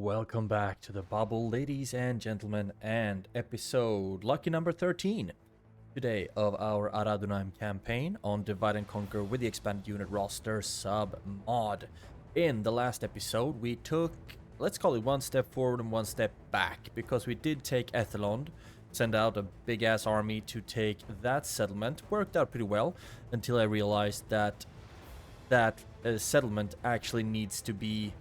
Welcome back to the bubble, ladies and gentlemen, and episode lucky number 13 today of our Ar-Âdunâim campaign on Divide and Conquer with the expanded unit roster sub-mod. In the last episode, we took, let's call it one step forward and one step back, because we did take Ethelond, send out a big-ass army to take that settlement. Worked out pretty well until I realized that settlement actually needs to be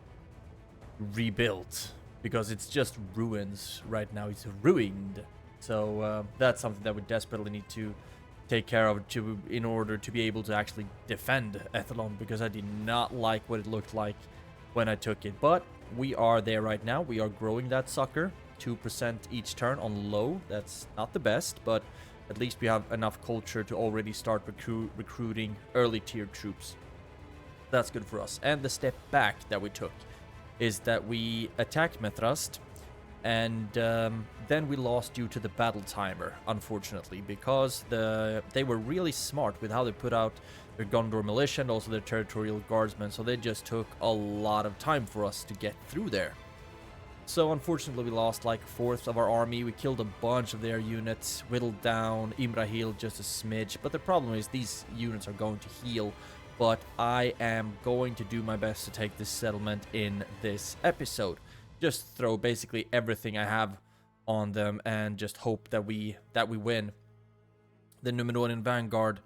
rebuilt, because it's just ruins right now. It's ruined. So that's something that we desperately need to take care of in order to be able to actually defend Ethelon, because I did not like what it looked like when I took it. But we are there right now. We are growing that sucker 2% each turn on low. That's not the best, but at least we have enough culture to already start recruiting early tier troops. That's good for us. And the step back that we took is that we attacked Methrast, and then we lost due to the battle timer, unfortunately, because they were really smart with how they put out their Gondor militia and also their territorial guardsmen, so they just took a lot of time for us to get through there. So unfortunately we lost like a fourth of our army. We killed a bunch of their units, whittled down Imrahil just a smidge, but the problem is these units are going to heal. But I am going to do my best to take this settlement in this episode. Just throw basically everything I have on them and just hope that we win. The Númenórean vanguard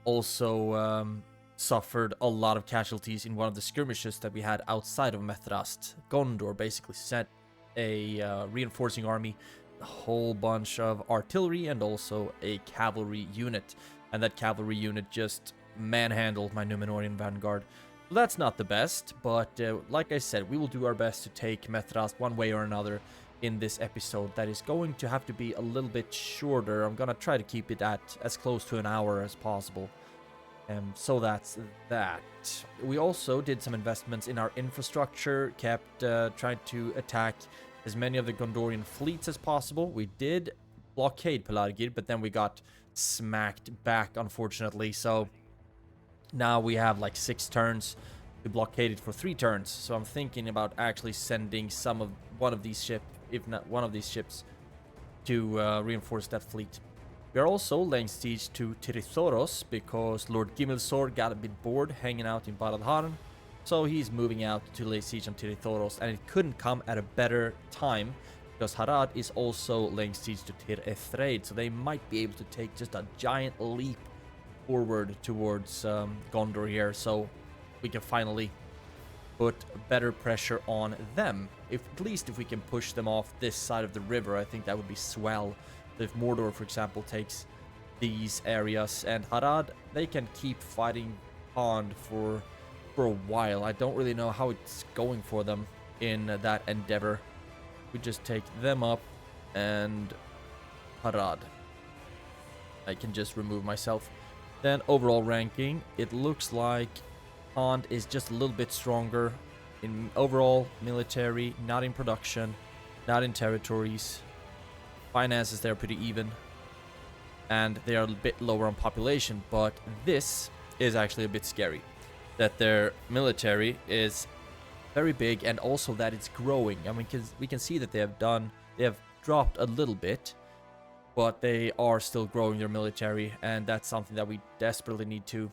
also suffered a lot of casualties in one of the skirmishes that we had outside of Methrast. Gondor basically sent a reinforcing army, a whole bunch of artillery, and also a cavalry unit. And that cavalry unit just manhandled my Númenórean vanguard. So that's not the best, but like I said, we will do our best to take Methrast one way or another in this episode. That is going to have to be a little bit shorter. I'm gonna try to keep it at as close to an hour as possible. So that's that. We also did some investments in our infrastructure, kept trying to attack as many of the Gondorian fleets as possible. We did blockade Pelargir, but then we got smacked back, unfortunately. So now we have like 6 turns to blockade it for 3 turns. So I'm thinking about actually sending one of these ships, if not one of these ships, to reinforce that fleet. We are also laying siege to Tirithoros because Lord Gimilsor got a bit bored hanging out in Baradharn. So he's moving out to lay siege on Tirithoros, and it couldn't come at a better time because Harad is also laying siege to Tir Ethraid, so they might be able to take just a giant leap forward towards Gondor here, so we can finally put better pressure on them. At least if we can push them off this side of the river, I think that would be swell. If Mordor, for example, takes these areas, and Harad, they can keep fighting Pond for a while. I don't really know how it's going for them in that endeavor. We just take them up and Harad. I can just remove myself. Then overall ranking, it looks like Pond is just a little bit stronger in overall military, not in production, not in territories. Finances, they're pretty even, and they are a bit lower on population, but this is actually a bit scary, that their military is very big and also that it's growing. I mean, we can see that they have dropped a little bit, but they are still growing their military, and that's something that we desperately need to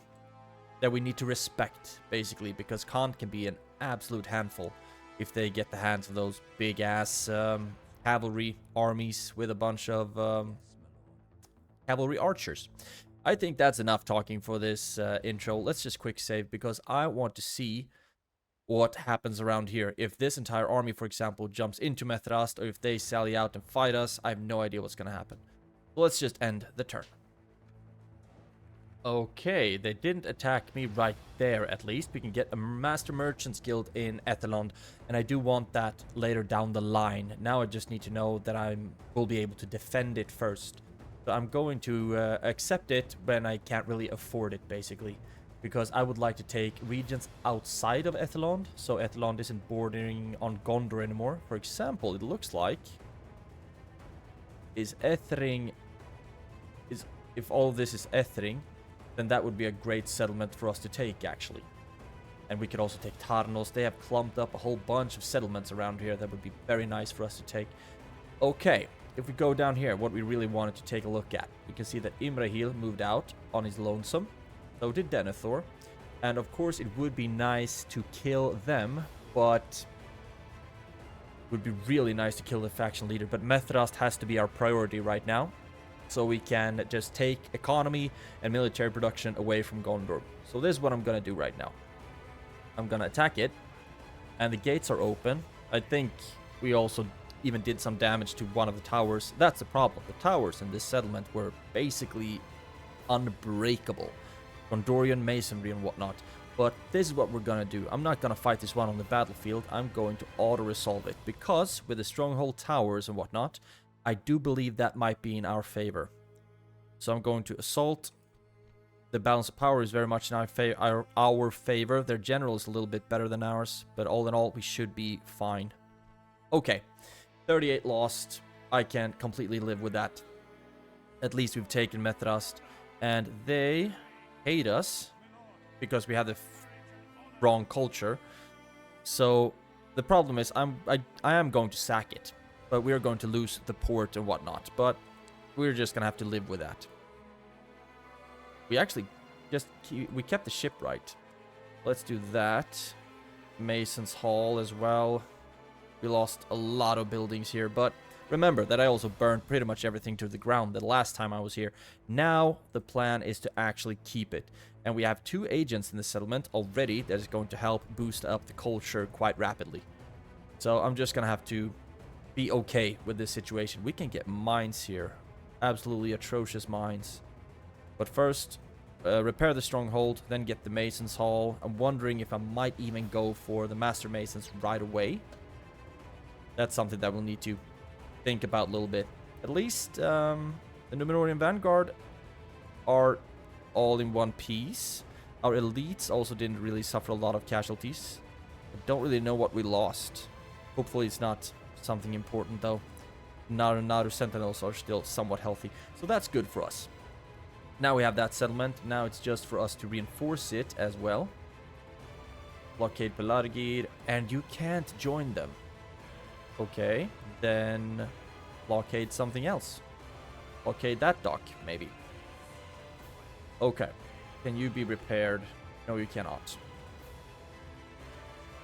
respect, basically, because Khan can be an absolute handful if they get the hands of those big ass cavalry armies with a bunch of cavalry archers. I think that's enough talking for this intro. Let's just quick save, because I want to see what happens around here. If this entire army, for example, jumps into Methrast, or if they sally out and fight us, I have no idea what's going to happen. So let's just end the turn. Okay, they didn't attack me right there, at least. We can get a Master Merchant's Guild in Ethelond, and I do want that later down the line. Now I just need to know that I will be able to defend it first. So I'm going to accept it when I can't really afford it, basically, because I would like to take regions outside of Ethelond, so Ethelond isn't bordering on Gondor anymore. For example, it looks like if all of this is Ethring, then that would be a great settlement for us to take, actually. And we could also take Tarnos. They have clumped up a whole bunch of settlements around here that would be very nice for us to take. Okay, if we go down here, what we really wanted to take a look at. We can see that Imrahil moved out on his lonesome. So did Denethor. And of course, it would be nice to kill them, but it would be really nice to kill the faction leader. But Mithrast has to be our priority right now. So we can just take economy and military production away from Gondor. So this is what I'm going to do right now. I'm going to attack it. And the gates are open. I think we also even did some damage to one of the towers. That's the problem. The towers in this settlement were basically unbreakable. Gondorian masonry and whatnot. But this is what we're going to do. I'm not going to fight this one on the battlefield. I'm going to auto-resolve it. Because with the stronghold towers and whatnot, I do believe that might be in our favor. So I'm going to assault. The balance of power is very much in our favor. Their general is a little bit better than ours. But all in all, we should be fine. Okay. 38 lost. I can completely live with that. At least we've taken Mithrast. And they hate us because we have the wrong culture. So the problem is I am going to sack it. But we're going to lose the port and whatnot. But we're just going to have to live with that. We actually we kept the shipwright. Let's do that. Mason's Hall as well. We lost a lot of buildings here, but remember that I also burned pretty much everything to the ground the last time I was here. Now the plan is to actually keep it. And we have 2 agents in the settlement already that is going to help boost up the culture quite rapidly. So I'm just going to have to be okay with this situation. We can get mines here. Absolutely atrocious mines. But first, repair the stronghold, then get the Mason's Hall. I'm wondering if I might even go for the Master Masons right away. That's something that we'll need to think about a little bit. At least the Númenórean vanguard are all in one piece. Our elites also didn't really suffer a lot of casualties. I don't really know what we lost. Hopefully it's not something important though. Now sentinels are still somewhat healthy. So that's good for us. Now we have that settlement. Now it's just for us to reinforce it as well. Blockade Pelargir. And you can't join them. Okay, then blockade something else. Blockade that dock, maybe. Okay, can you be repaired? No, you cannot.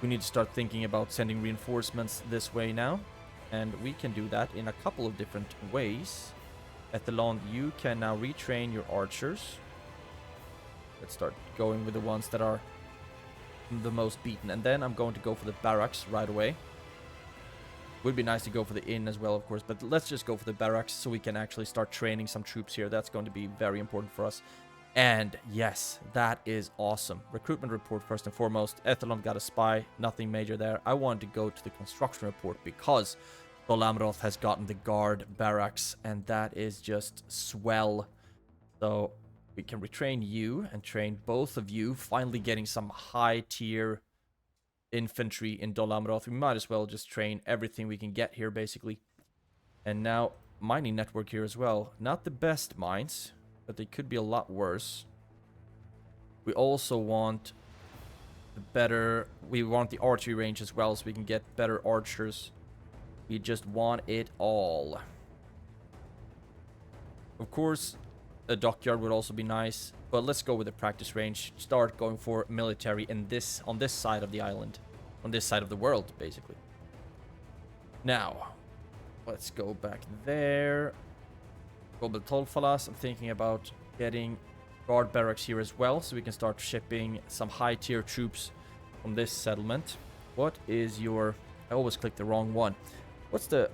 We need to start thinking about sending reinforcements this way now. And we can do that in a couple of different ways. Ethelon, you can now retrain your archers. Let's start going with the ones that are the most beaten. And then I'm going to go for the barracks right away. Would be nice to go for the inn as well, of course, but let's just go for the barracks so we can actually start training some troops here. That's going to be very important for us. And yes, that is awesome. Recruitment report first and foremost. Ethelon got a spy, nothing major there. I wanted to go to the construction report because Dol Amroth has gotten the guard barracks, and that is just swell. So we can retrain you and train both of you, finally getting some high tier infantry in Dol Amroth. We might as well just train everything we can get here, basically. And now, mining network here as well. Not the best mines, but they could be a lot worse. We also want we want the archery range as well, so we can get better archers. We just want it all. Of course, a dockyard would also be nice. But let's go with the practice range. Start going for military on this side of the island. On this side of the world, basically. Now, let's go back there. Gobel Tolfalas. I'm thinking about getting guard barracks here as well, so we can start shipping some high-tier troops from this settlement. What is your... I always click the wrong one. What's the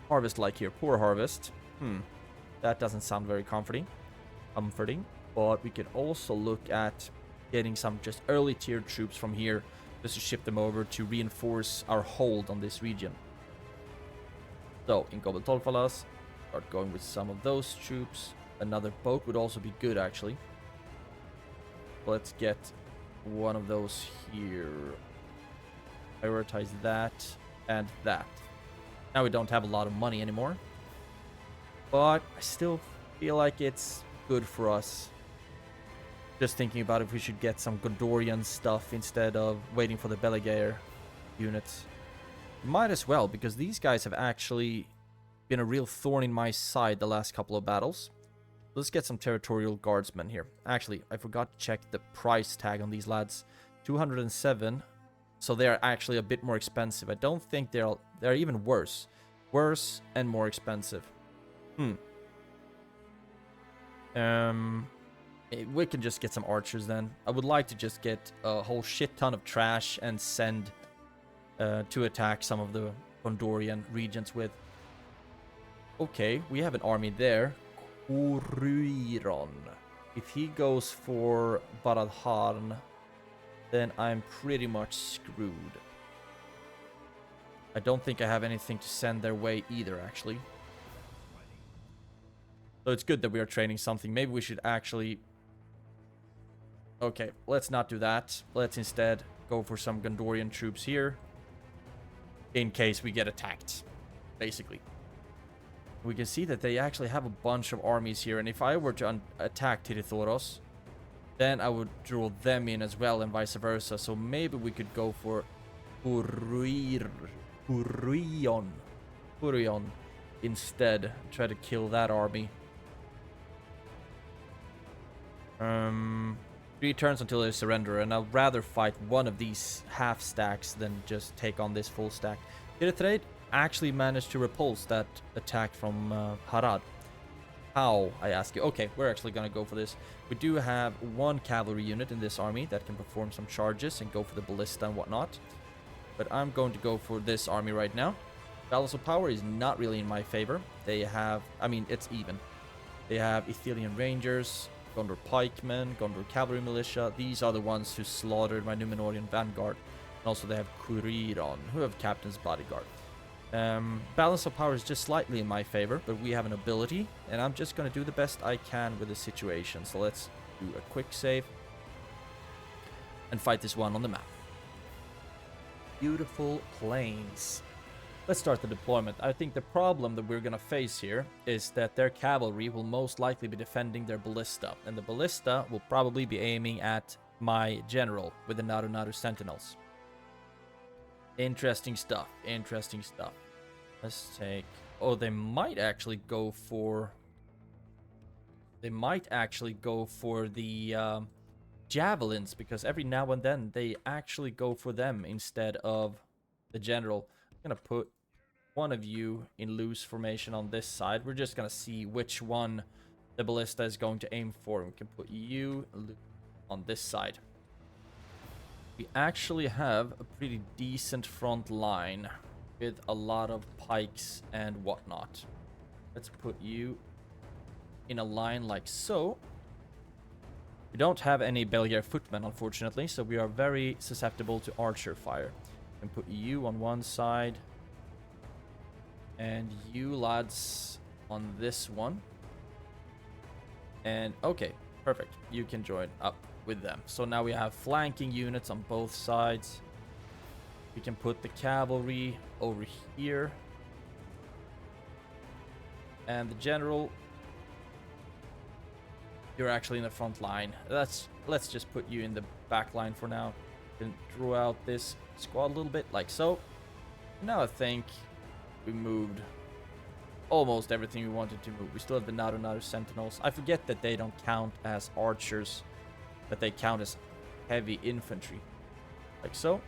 harvest like here? Poor harvest. That doesn't sound very comforting. But we can also look at getting some just early tier troops from here just to ship them over to reinforce our hold on this region. So in Gobel Tolfalas, start going with some of those troops. Another boat would also be good, actually. Let's get one of those here. Prioritize that and that. Now we don't have a lot of money anymore, but I still feel like it's good for us. Just thinking about if we should get some Gondorian stuff instead of waiting for the Belegaer units. Might as well, because these guys have actually been a real thorn in my side the last couple of battles. Let's get some territorial guardsmen here. Actually, I forgot to check the price tag on these lads. 207. So they're actually a bit more expensive. I don't think they're even worse. Worse and more expensive. We can just get some archers then. I would like to just get a whole shit ton of trash and send to attack some of the Gondorian regions with. Okay, we have an army there. Kuruiron. If he goes for Baradharn, then I'm pretty much screwed. I don't think I have anything to send their way either, actually. So it's good that we are training something. Maybe we should actually... Okay, let's not do that. Let's instead go for some Gondorian troops here. In case we get attacked, basically. We can see that they actually have a bunch of armies here. And if I were to attack Tirithoros, then I would draw them in as well and vice versa. So maybe we could go for Hurion instead. Try to kill that army. 3 turns until they surrender, and I'd rather fight one of these half stacks than just take on this full stack. Tirithrade actually managed to repulse that attack from Harad. How, I ask you? Okay, we're actually gonna go for this. We do have 1 cavalry unit in this army that can perform some charges and go for the ballista and whatnot. But I'm going to go for this army right now. Balance of power is not really in my favor. They have, I mean, it's even. They have Ithilien Rangers, Gondor Pikemen, Gondor Cavalry Militia. These are the ones who slaughtered my Númenórean vanguard. And also they have Kuriron, who have Captain's Bodyguard. Balance of power is just slightly in my favor, but we have an ability, and I'm just going to do the best I can with the situation. So let's do a quick save and fight this one on the map. Beautiful plains. Let's start the deployment. I think the problem that we're going to face here is that their cavalry will most likely be defending their ballista, and the ballista will probably be aiming at my general with the Naru Sentinels. Interesting stuff. Interesting stuff. Let's take... Oh, they might actually go for... They might actually go for the javelins, because every now and then they actually go for them instead of the general. I'm going to put one of you in loose formation on this side. We're just going to see which one the ballista is going to aim for. We can put you on this side. We actually have a pretty decent front line with a lot of pikes and whatnot. Let's put you in a line like so. We don't have any Belegaer footmen, unfortunately, so we are very susceptible to archer fire. And put you on one side, and you lads on this one. And okay, perfect. You can join up with them. So now we have flanking units on both sides. We can put the cavalry over here. And the general, you're actually in the front line. Let's just put you in the back line for now. Can draw out this squad a little bit like so. Now I think we moved almost everything we wanted to move. We still have the Naru Sentinels. I forget that they don't count as archers, but they count as heavy infantry like so.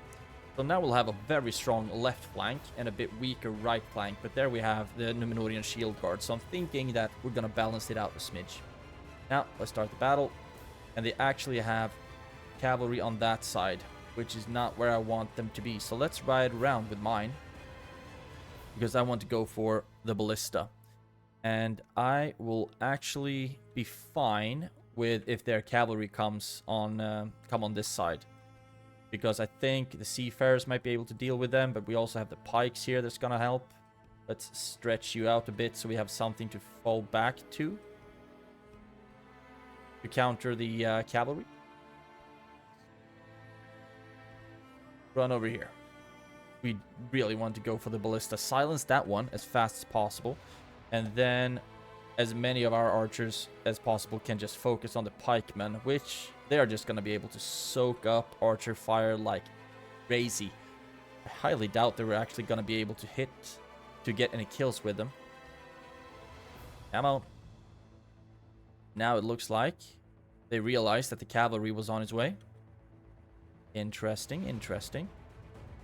So now we'll have a very strong left flank and a bit weaker right flank, but there we have the Númenórean shield guard. So I'm thinking that we're gonna balance it out a smidge. Now let's start the battle, and they actually have cavalry on that side, which is not where I want them to be. So let's ride around with mine, because I want to go for the ballista, and I will actually be fine with if their cavalry comes on come on this side, because I think the seafarers might be able to deal with them, but we also have the pikes here that's gonna help. Let's stretch you out a bit so we have something to fall back to counter the cavalry. Run over here. We really want to go for the ballista. Silence that one as fast as possible, and then as many of our archers as possible can just focus on the pikemen, which they are just going to be able to soak up archer fire like crazy. I highly doubt they were actually going to be able to hit to get any kills with them. Come on. Now it looks like they realized that the cavalry was on its way. Interesting, interesting.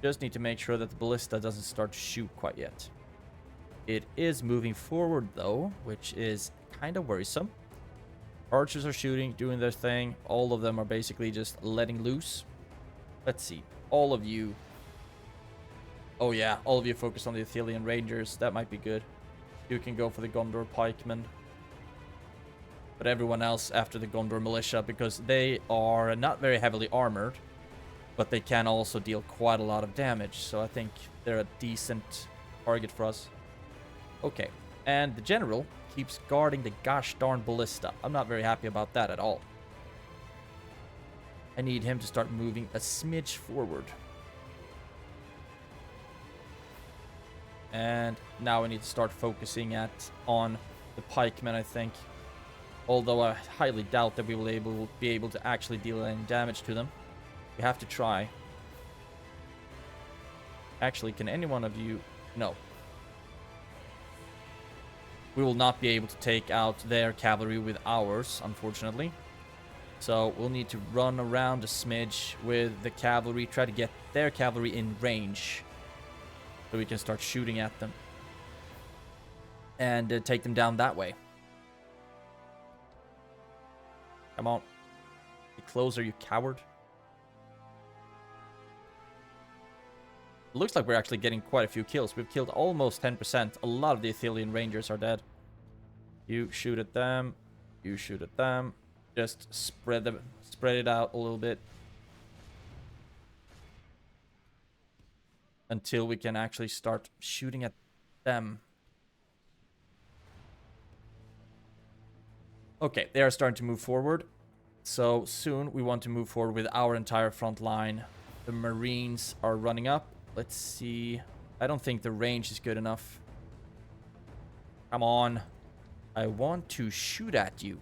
Just need to make sure that the ballista doesn't start to shoot quite yet. It is moving forward though, which is kind of worrisome. Archers are shooting, doing their thing. All of them are basically just letting loose. Let's see. All of you. Oh yeah, all of you focus on the Ithilien Rangers. That might be good. You can go for the Gondor pikemen. But everyone else after the Gondor militia, because they are not very heavily armored, but they can also deal quite a lot of damage. So I think they're a decent target for us. Okay, and the general keeps guarding the gosh darn ballista. I'm not very happy about that at all. I need him to start moving a smidge forward. And now I need to start focusing on the pikemen, I think. Although I highly doubt that we will be able to actually deal any damage to them. We have to try. Actually, can any one of you... No. We will not be able to take out their cavalry with ours, unfortunately. So we'll need to run around a smidge with the cavalry, try to get their cavalry in range, so we can start shooting at them. And take them down that way. Come on. Get closer, you coward. It looks like we're actually getting quite a few kills. We've killed almost 10%. A lot of the Ithilien Rangers are dead. You shoot at them. You shoot at them. Just spread it out a little bit. Until we can actually start shooting at them. Okay, they are starting to move forward. So soon we want to move forward with our entire front line. The Marines are running up. Let's see. I don't think the range is good enough. Come on. I want to shoot at you.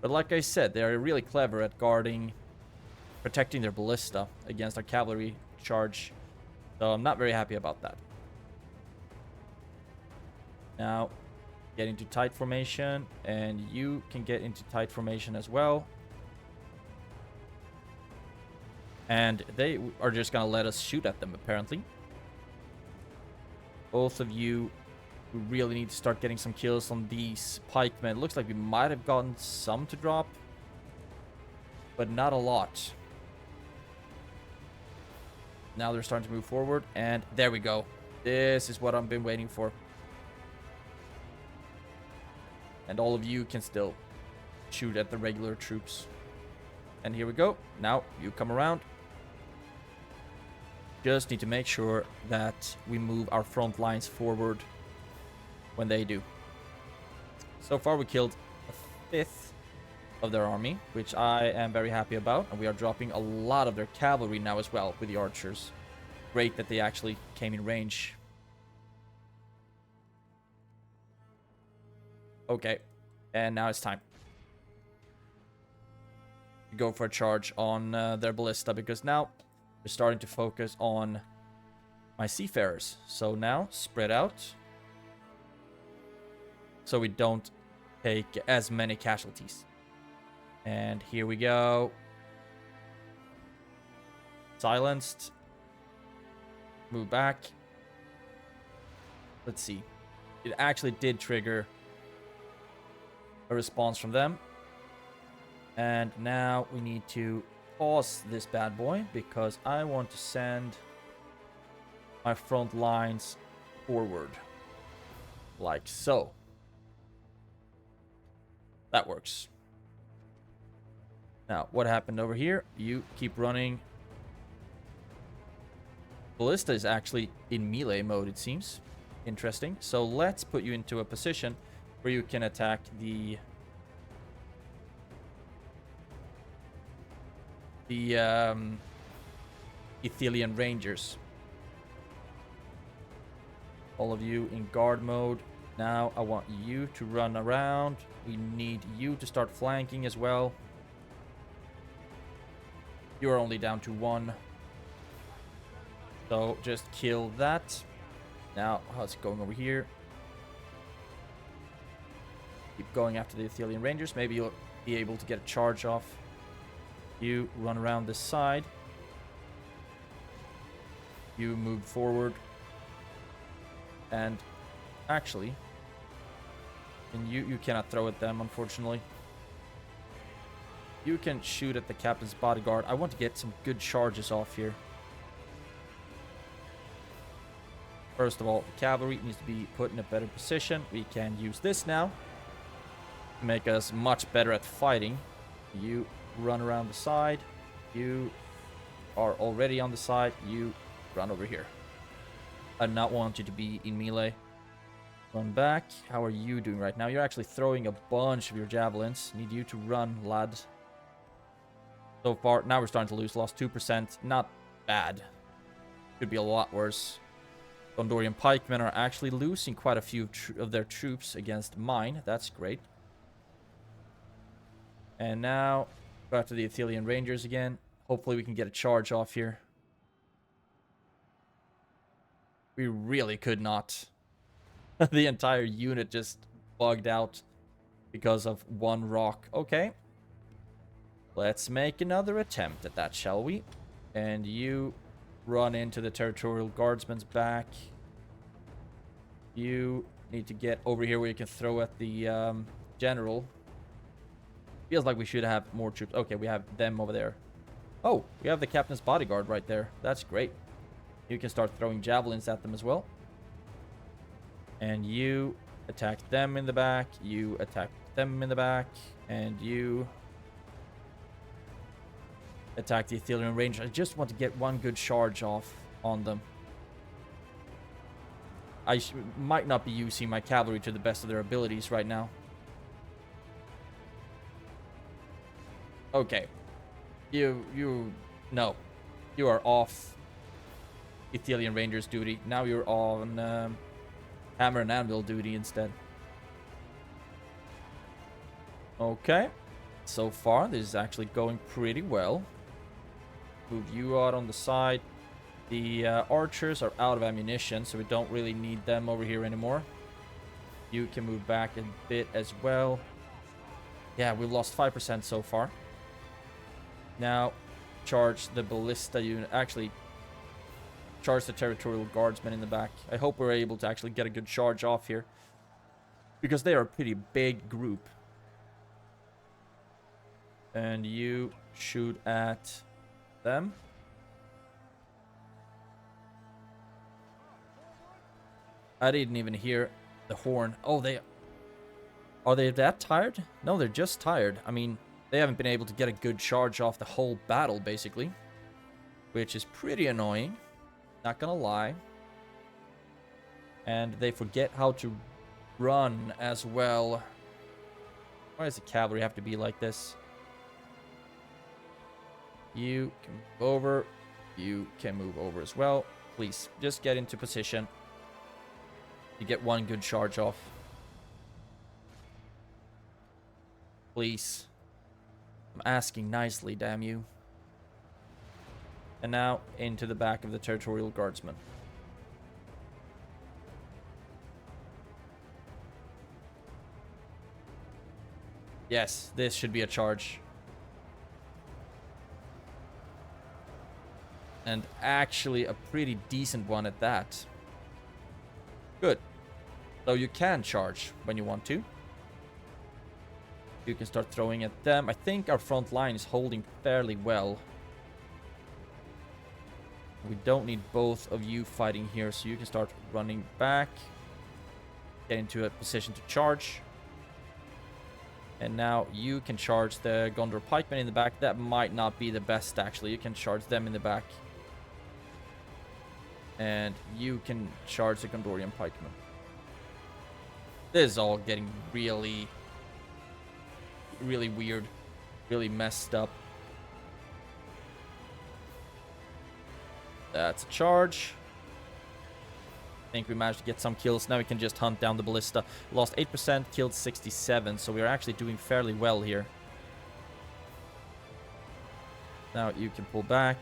But like I said, they are really clever at protecting their ballista against our cavalry charge. So I'm not very happy about that. Now, get into tight formation, and you can get into tight formation as well. And they are just gonna let us shoot at them, apparently. Both of you really need to start getting some kills on these pikemen. It looks like we might have gotten some to drop, but not a lot. Now they're starting to move forward, and there we go. This is what I've been waiting for. And all of you can still shoot at the regular troops. And here we go. Now you come around. Just need to make sure that we move our front lines forward when they do. So far we killed a fifth of their army, which I am very happy about. And we are dropping a lot of their cavalry now as well with the archers. Great that they actually came in range. Okay, and now it's time to go for a charge on their ballista, because now we're starting to focus on my seafarers. So now spread out so we don't take as many casualties. And here we go. Silenced. Move back. Let's see. It actually did trigger a response from them. And now we need to pause this bad boy, because I want to send my front lines forward. Like so. That works. Now, what happened over here? You keep running. Ballista is actually in melee mode, it seems. Interesting. So let's put you into a position where you can attack the Ithilien Rangers. All of you in guard mode. Now I want you to run around. We need you to start flanking as well. You're only down to 1. So just kill that. Now, how's it going over here? Keep going after the Athelian Rangers. Maybe you'll be able to get a charge off. You run around this side. You move forward. And actually, and you cannot throw at them, unfortunately. You can shoot at the captain's bodyguard. I want to get some good charges off here. First of all, the cavalry needs to be put in a better position. We can use this now to make us much better at fighting. You run around the side. You are already on the side. You run over here. I do not want you to be in melee. Run back. How are you doing right now? You're actually throwing a bunch of your javelins. Need you to run, lad. So far, now we're starting to lose. Lost 2%. Not bad. Could be a lot worse. Gondorian pikemen are actually losing quite a few of their troops against mine. That's great. And now, back to the Athelian Rangers again. Hopefully we can get a charge off here. We really could not. The entire unit just bugged out because of one rock. Okay. Let's make another attempt at that, shall we? And you run into the territorial guardsman's back. You need to get over here where you can throw at the general. Feels like we should have more troops. Okay, we have them over there. Oh, we have the captain's bodyguard right there. That's great. You can start throwing javelins at them as well. And you attack them in the back. You attack them in the back. And you attack the Athelian Ranger. I just want to get one good charge off on them. I might not be using my cavalry to the best of their abilities right now. Okay. No. You are off Athelian Rangers duty. Now you're on Hammer and Anvil duty instead. Okay. So far, this is actually going pretty well. Move you out on the side. The archers are out of ammunition, so we don't really need them over here anymore. You can move back a bit as well. Yeah, we've lost 5% so far. Now, charge the ballista unit. Actually, charge the territorial guardsmen in the back. I hope we're able to actually get a good charge off here, because they are a pretty big group. And you shoot at them. I didn't even hear the horn. Oh, are they that tired? No, they're just tired. I mean, they haven't been able to get a good charge off the whole battle, basically. Which is pretty annoying. Not gonna lie. And they forget how to run as well. Why does the cavalry have to be like this? You can move over. You can move over as well. Please, just get into position. You get one good charge off. Please. I'm asking nicely, damn you. And now into the back of the territorial guardsman. Yes, this should be a charge. And actually a pretty decent one at that. Good. So you can charge when you want to. You can start throwing at them. I think our front line is holding fairly well. We don't need both of you fighting here, so you can start running back. Get into a position to charge. And now you can charge the Gondor pikemen in the back. That might not be the best, actually. You can charge them in the back. And you can charge the Gondorian pikemen. This is all getting really weird. Really messed up. That's a charge. think we managed to get some kills. Now we can just hunt down the ballista. Lost 8%, killed 67, so we are actually doing fairly well here. Now you can pull back.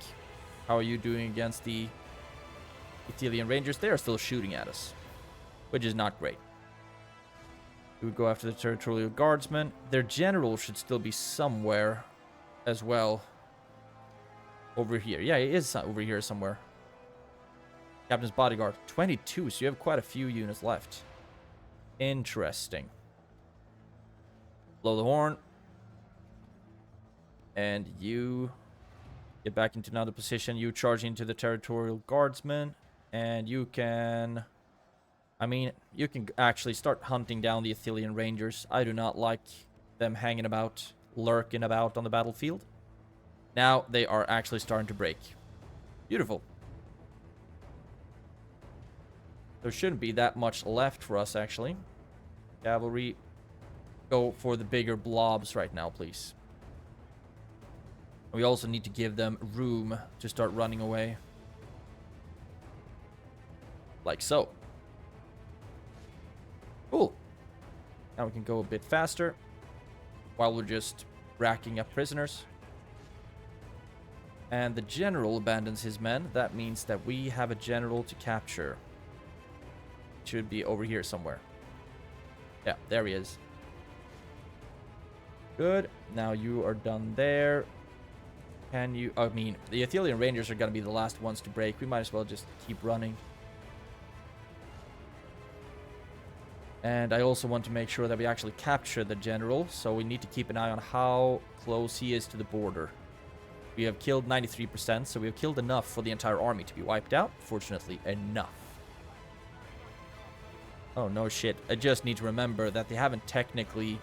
How are you doing against the Ithilien Rangers? They are still shooting at us, which is not great. We would go after the territorial guardsmen. Their general should still be somewhere as well. Over here. Yeah, he is over here somewhere. Captain's bodyguard. 22, so you have quite a few units left. Interesting. Blow the horn. And you get back into another position. You charge into the territorial guardsmen. And you can... I mean, you can actually start hunting down the Ithilien Rangers. I do not like them hanging about, lurking about on the battlefield. Now they are actually starting to break. Beautiful. There shouldn't be that much left for us, actually. Cavalry, go for the bigger blobs right now, please. We also need to give them room to start running away. Like so. Cool. Now we can go a bit faster while we're just racking up prisoners. And the general abandons his men. That means that we have a general to capture. Should be over here somewhere. Yeah, there he is. Good. Now you are done there. Can you... I mean, the Ithilien Rangers are going to be the last ones to break. We might as well just keep running. And I also want to make sure that we actually capture the general. So we need to keep an eye on how close he is to the border. We have killed 93%, so we have killed enough for the entire army to be wiped out. Fortunately, enough. Oh, no shit. I just need to remember that they haven't technically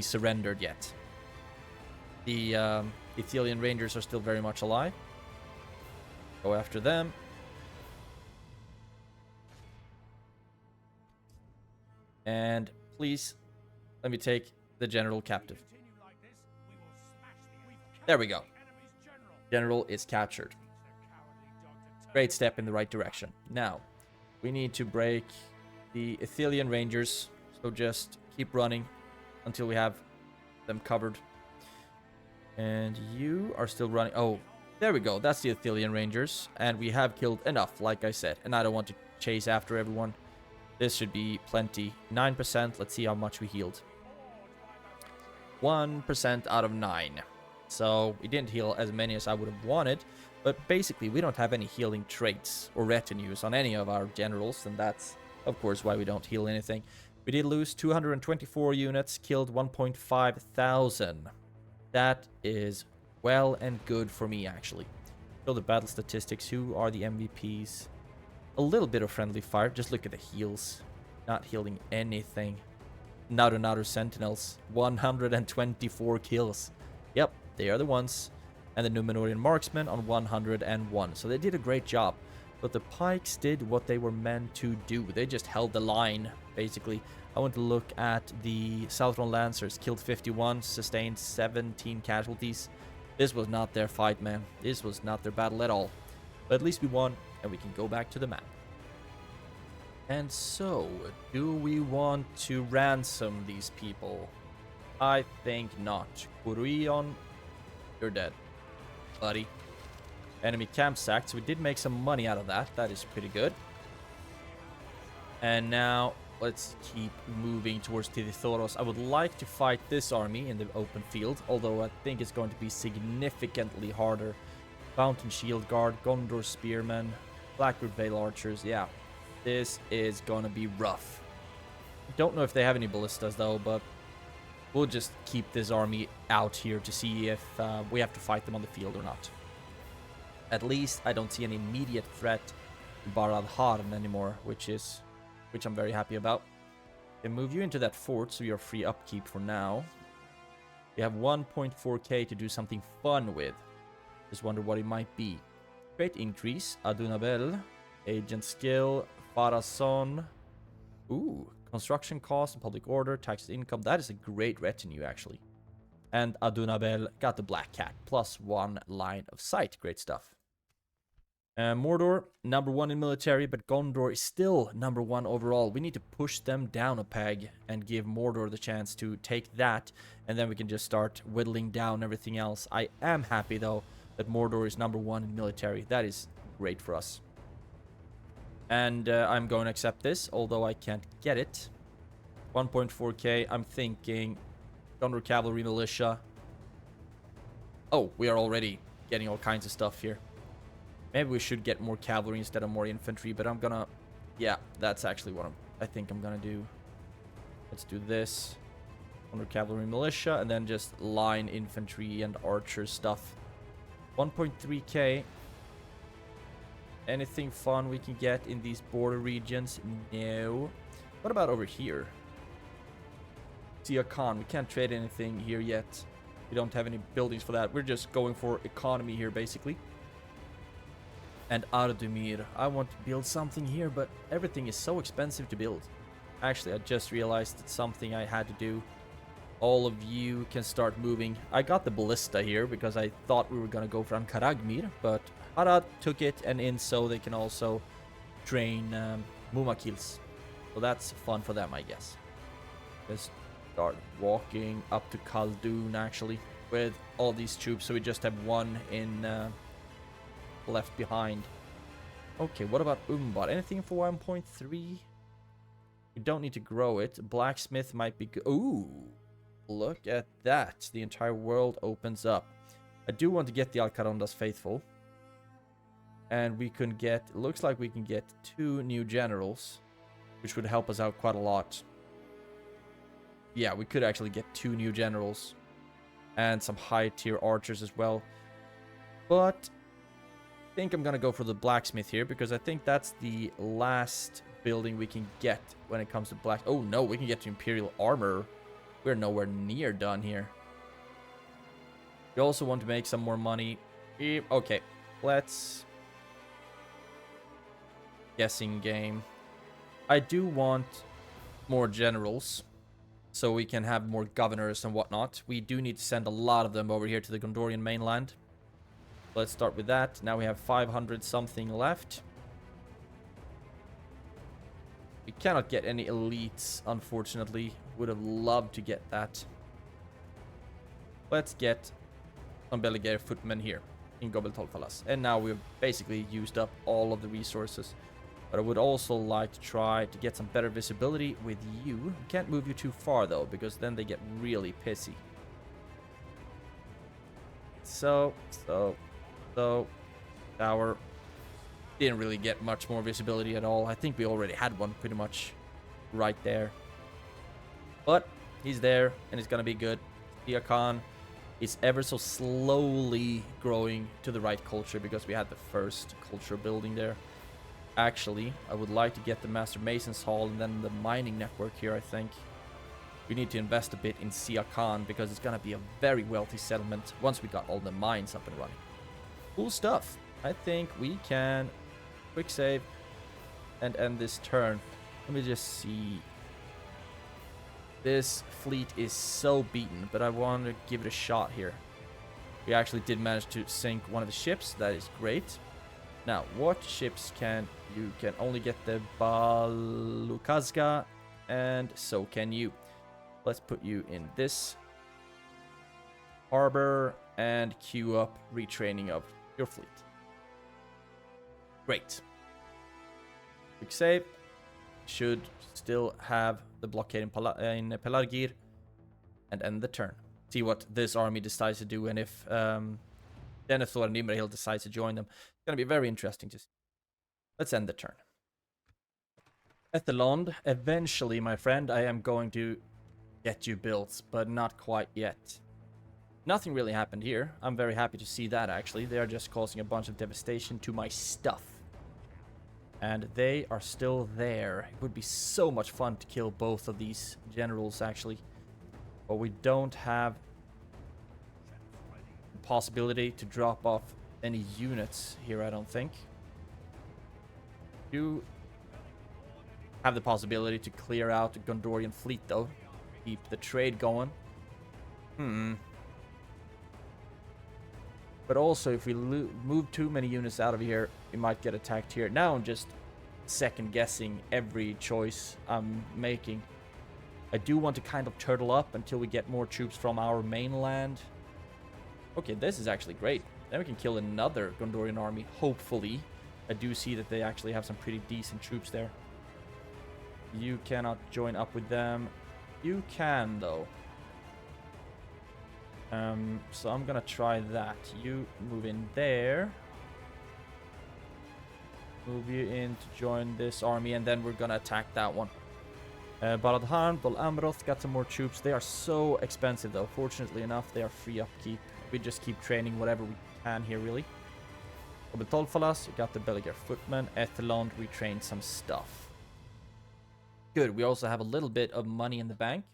surrendered yet. The Ithilien Rangers are still very much alive. Go after them. And please, let me take the general captive. There we go. General is captured. Great step in the right direction. Now, we need to break the Ithilien Rangers. So just keep running until we have them covered. And you are still running. Oh, there we go. That's the Ithilien Rangers. And we have killed enough, like I said. And I don't want to chase after everyone. This should be plenty. 9%. Let's see how much we healed. 1% out of 9. So we didn't heal as many as I would have wanted. But basically, we don't have any healing traits or retinues on any of our generals. And that's, of course, why we don't heal anything. We did lose 224 units, killed 1.5 thousand. That is well and good for me, actually. Show the battle statistics. Who are the MVPs? A little bit of friendly fire. Just look at the heals. Not healing anything. Ar-Âdunâim Sentinels. 124 kills. Yep, they are the ones. And the Númenórean marksmen on 101. So they did a great job. But the pikes did what they were meant to do. They just held the line, basically. I want to look at the Sauron Lancers. Killed 51, sustained 17 casualties. This was not their fight, man. This was not their battle at all. But at least we won, and we can go back to the map. And so, do we want to ransom these people? I think not. Kurion, you're dead, buddy. Enemy camp sacked, so we did make some money out of that. That is pretty good. And now, let's keep moving towards Tidithoros. I would like to fight this army in the open field, although I think it's going to be significantly harder. Fountain Shield Guard, Gondor Spearmen, Blackwood Vale Archers. Yeah, this is going to be rough. Don't know if they have any ballistas, though, but we'll just keep this army out here to see if we have to fight them on the field or not. At least I don't see an immediate threat to Barad Harn anymore, which I'm very happy about. Can move you into that fort, so you're free upkeep for now. We have 1.4k to do something fun with. Just wonder what it might be. Great increase. Adunabel. Agent skill. Farason. Ooh. Construction cost and public order. Tax income. That is a great retinue, actually. And Adunabel got the Black Cat. +1 line of sight. Great stuff. Mordor, number 1 in military, but Gondor is still number 1 overall. We need to push them down a peg and give Mordor the chance to take that, and then we can just start whittling down everything else. I am happy, though, that Mordor is number 1 in military. That is great for us. And I'm going to accept this, although I can't get it. 1.4k, I'm thinking Gondor Cavalry Militia. Oh, we are already getting all kinds of stuff here. Maybe we should get more cavalry instead of more infantry, but I'm gonna... Yeah, that's actually what I think I'm gonna do. Let's do this. Under cavalry militia, and then just line infantry and archer stuff. 1.3k. Anything fun we can get in these border regions? No. What about over here? Sia Khan. We can't trade anything here yet. We don't have any buildings for that. We're just going for economy here, basically. And Ar-Âdunâim. I want to build something here, but everything is so expensive to build. Actually, I just realized it's something I had to do. All of you can start moving. I got the ballista here because I thought we were going to go for Ankaragmir, but Harad took it, and in so they can also train Mumakils. So that's fun for them, I guess. Just start walking up to Khaldun, actually, with all these troops. So we just have one in... left behind. Okay, what about Umbad? Anything for 1.3? We don't need to grow it. Blacksmith might be good. Ooh, look at that. The entire world opens up. I do want to get the Alcarondas Faithful. And we can get... Looks like we can get 2 new generals, which would help us out quite a lot. Yeah, we could actually get 2 new generals. And some high-tier archers as well. But... I think I'm gonna go for the blacksmith here because I think that's the last building we can get when it comes to black. Oh no, we can get to imperial armor. We're nowhere near done here. We also want to make some more money. Okay, let's... Guessing game. I do want more generals so we can have more governors and whatnot. We do need to send a lot of them over here to the Gondorian mainland. Let's start with that. Now we have 500 something left. We cannot get any elites, unfortunately. Would have loved to get that. Let's get some Beligare footmen here in Gobel Tolfalas. And now we've basically used up all of the resources. But I would also like to try to get some better visibility with you. We can't move you too far though, because then they get really pissy. So, tower. Didn't really get much more visibility at all. I think we already had one pretty much right there. But he's there, and it's gonna be good. Sia Khan is ever so slowly growing to the right culture because we had the first culture building there. Actually, I would like to get the Master Mason's Hall and then the mining network here, I think. We need to invest a bit in Sia Khan because it's gonna be a very wealthy settlement once we got all the mines up and running. Cool stuff. I think we can quick save and end this turn. Let me just see. This fleet is so beaten, but I want to give it a shot here. We actually did manage to sink one of the ships. That is great. Now, what ships can you? Can only get the Balukazga, and so can you. Let's put you in this harbor and queue up retraining of your fleet. Great. Quick save. Should still have the blockade in Pelargir and end the turn. See what this army decides to do, and if Denethor and Imrahil decides to join them. It's going to be very interesting to see. Let's end the turn. Ethelond, eventually, my friend, I am going to get you built, but not quite yet. Nothing really happened here. I'm very happy to see that, actually. They are just causing a bunch of devastation to my stuff. And they are still there. It would be so much fun to kill both of these generals, actually. But we don't have the possibility to drop off any units here, I don't think. You have the possibility to clear out the Gondorian fleet, though. Keep the trade going. But also, if we move too many units out of here, we might get attacked here. Now I'm just second guessing every choice I'm making. I do want to kind of turtle up until we get more troops from our mainland. Okay, this is actually great. Then we can kill another Gondorian army, hopefully. I do see that they actually have some pretty decent troops there. You cannot join up with them. You can, though. So I'm gonna try that. You move in there. Move you in to join this army, and then we're gonna attack that one. Barad-Han, Bol Amroth got some more troops. They are so expensive, though. Fortunately enough, they are free upkeep. We just keep training whatever we can here, really. Obetolfalas, you got the Beligar Footman. Ethelond, we trained some stuff. Good, we also have a little bit of money in the bank.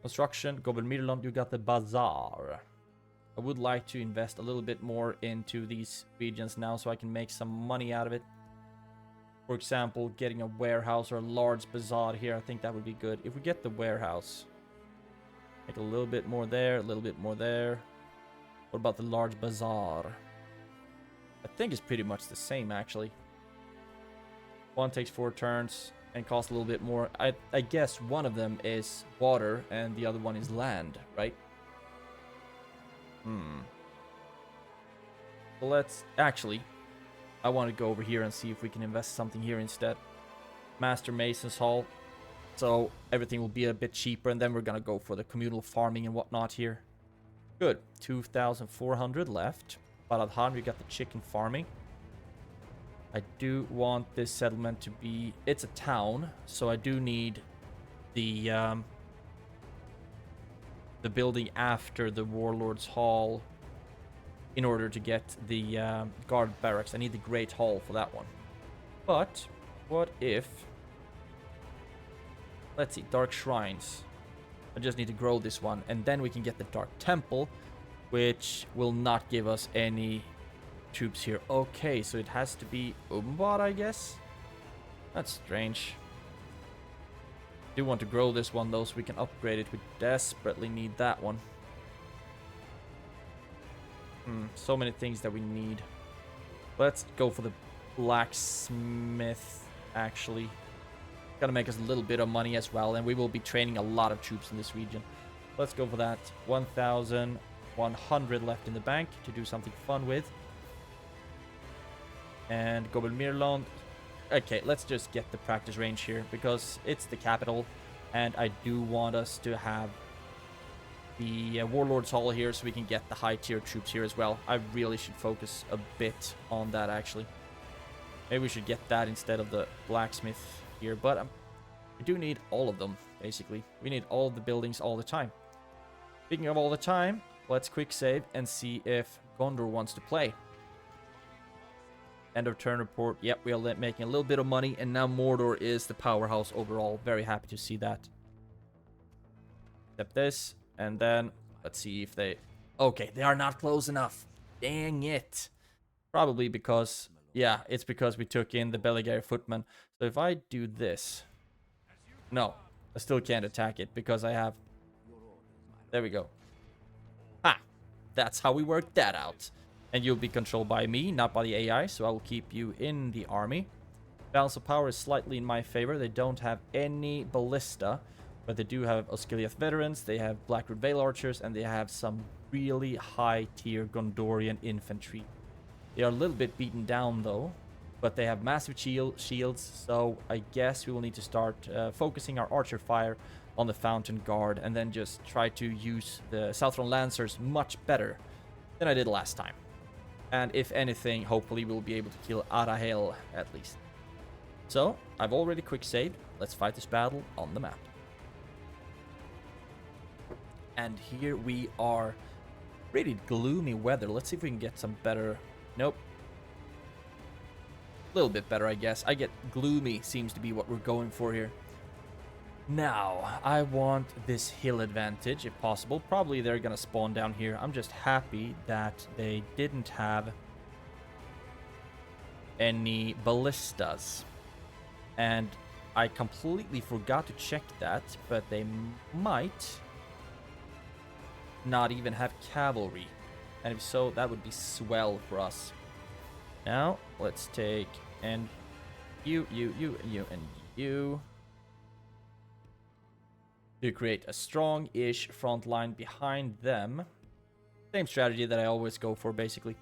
Construction, Gobelmirland, you got the Bazaar. I would like to invest a little bit more into these regions now so I can make some money out of it. For example, getting a warehouse or a large bazaar here, I think that would be good. If we get the warehouse, make a little bit more there, a little bit more there. What about the large bazaar? I think it's pretty much the same, actually. One takes 4 turns and costs a little bit more. I guess one of them is water and the other one is land, right? Well, let's actually... I want to go over here and see if we can invest something here instead. Master Mason's Hall. So everything will be a bit cheaper, and then we're going to go for the communal farming and whatnot here. Good. 2,400 left. Barad-Han, we got the chicken farming. I do want this settlement to be... It's a town, so I do need the building after the Warlord's Hall in order to get the guard barracks. I need the Great Hall for that one. But what if... Let's see, Dark Shrines. I just need to grow this one, and then we can get the Dark Temple, which will not give us any troops here. Okay, so it has to be Umbad, I guess? That's strange. I do want to grow this one, though, so we can upgrade it. We desperately need that one. So many things that we need. Let's go for the blacksmith, actually. Gotta make us a little bit of money as well, and we will be training a lot of troops in this region. Let's go for that. 1,100 left in the bank to do something fun with. And Gobelmirland. Okay, let's just get the practice range here, because it's the capital, and I do want us to have the Warlord's Hall here so we can get the high tier troops here as well. I really should focus a bit on that, actually. Maybe we should get that instead of the blacksmith here, but we do need all of them, basically. We need all of the buildings all the time. Speaking of all the time, let's quick save and see if Gondor wants to play. End of turn report. Yep, we are making a little bit of money, and now Mordor is the powerhouse overall. Very happy to see that. Except this. And then, let's see if they... Okay, they are not close enough. Dang it. Probably because... Yeah, it's because we took in the Beligar Footman. So if I do this... No, I still can't attack it because I have... There we go. Ha! That's how we work that out. And you'll be controlled by me, not by the AI, so I will keep you in the army. Balance of power is slightly in my favor. They don't have any ballista. But they do have Osgiliath veterans, they have Blackwood Vale archers, and they have some really high-tier Gondorian infantry. They are a little bit beaten down, though, but they have massive shields, so I guess we will need to start focusing our archer fire on the Fountain Guard, and then just try to use the Southron Lancers much better than I did last time. And if anything, hopefully we'll be able to kill Arahel, at least. So, I've already quick saved. Let's fight this battle on the map. And here we are. Pretty gloomy weather. Let's see if we can get some better. Nope. A little bit better, I guess. I get gloomy seems to be what we're going for here. Now, I want this hill advantage if possible. Probably they're going to spawn down here. I'm just happy that they didn't have any ballistas. And I completely forgot to check that, but they might not even have cavalry. And if so, that would be swell for us. Now, let's take, and you, and you. To create a strong-ish front line behind them. Same strategy that I always go for, basically.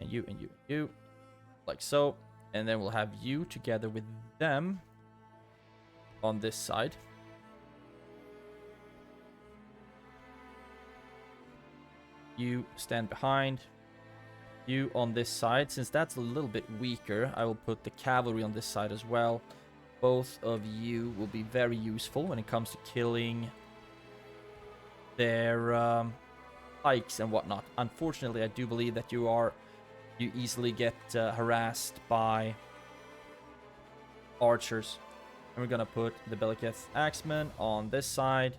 And you. Like so. And then we'll have you together with them on this side. You stand behind. You on this side. Since that's a little bit weaker, I will put the cavalry on this side as well. Both of you will be very useful when it comes to killing their pikes and whatnot. Unfortunately, I do believe that you easily get harassed by archers. And we're gonna put the Belliceth Axemen on this side.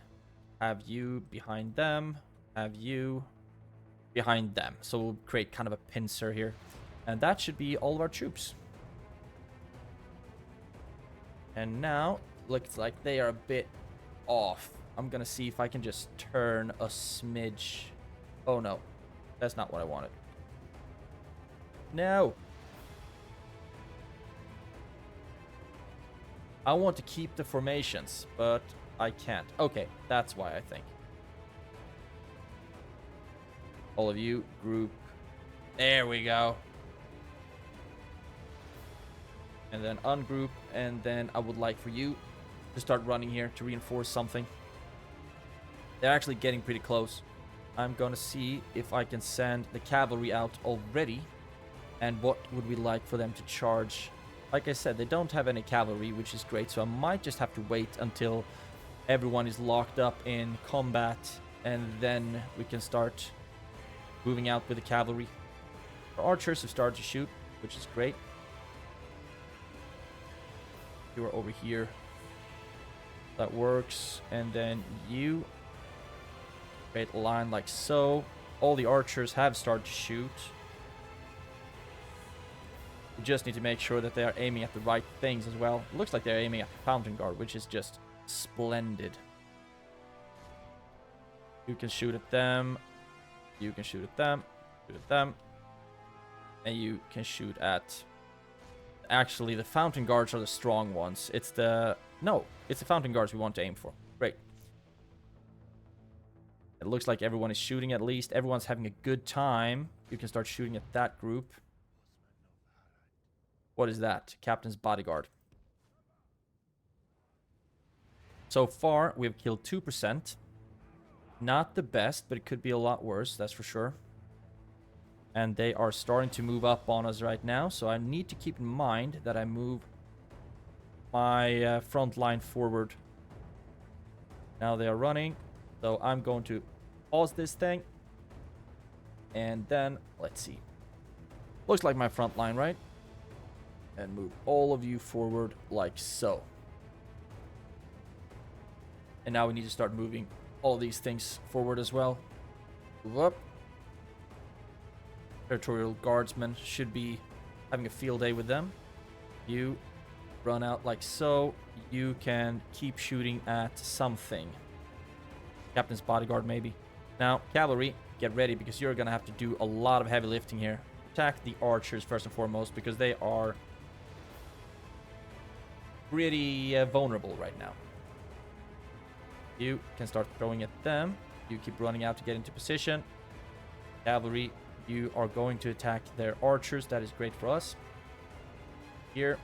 Have you behind them. Have you behind them. So we'll create kind of a pincer here. And that should be all of our troops. And now, looks like they are a bit off. I'm gonna see if I can just turn a smidge. Oh no, that's not what I wanted. No. I want to keep the formations, but I can't. Okay, that's why I think. All of you, group. There we go. And then ungroup, and then I would like for you to start running here to reinforce something. They're actually getting pretty close. I'm gonna see if I can send the cavalry out already. And what would we like for them to charge? Like I said, they don't have any cavalry, which is great, so I might just have to wait until everyone is locked up in combat, and then we can start moving out with the cavalry. Our archers have started to shoot, which is great. You are over here. That works. And then you create a line like so. All the archers have started to shoot. We just need to make sure that they are aiming at the right things as well. It looks like they're aiming at the fountain guard, which is just splendid. You can shoot at them. You can shoot at them. Shoot at them. And you can shoot at... Actually, the fountain guards are the strong ones. It's the... No, it's the fountain guards we want to aim for. Great. It looks like everyone is shooting at least. Everyone's having a good time. You can start shooting at that group. What is that? Captain's bodyguard. So far, we've killed 2%. Not the best, but it could be a lot worse, that's for sure. And they are starting to move up on us right now, so I need to keep in mind that I move my front line forward. Now they are running, so I'm going to pause this thing. And then, let's see. Looks like my front line, right? And move all of you forward like so. And now we need to start moving all these things forward as well. Move up. Territorial guardsmen should be having a field day with them. You run out like so. You can keep shooting at something. Captain's bodyguard maybe. Now, cavalry, get ready because you're going to have to do a lot of heavy lifting here. Attack the archers first and foremost because they are pretty vulnerable right now. You can start throwing at them. You keep running out to get into position. Cavalry, you are going to attack their archers. That is great for us. Here.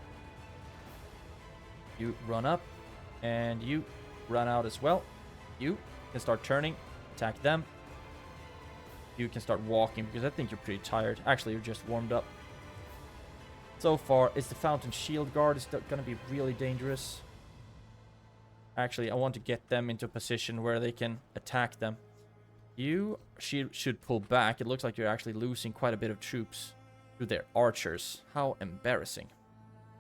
You run up. And you run out as well. You can start turning. Attack them. You can start walking because I think you're pretty tired. Actually, you're just warmed up. So far, it's the Fountain Shield Guard. It's going to be really dangerous. Actually, I want to get them into a position where they can attack them. You should pull back. It looks like you're actually losing quite a bit of troops to their archers. How embarrassing.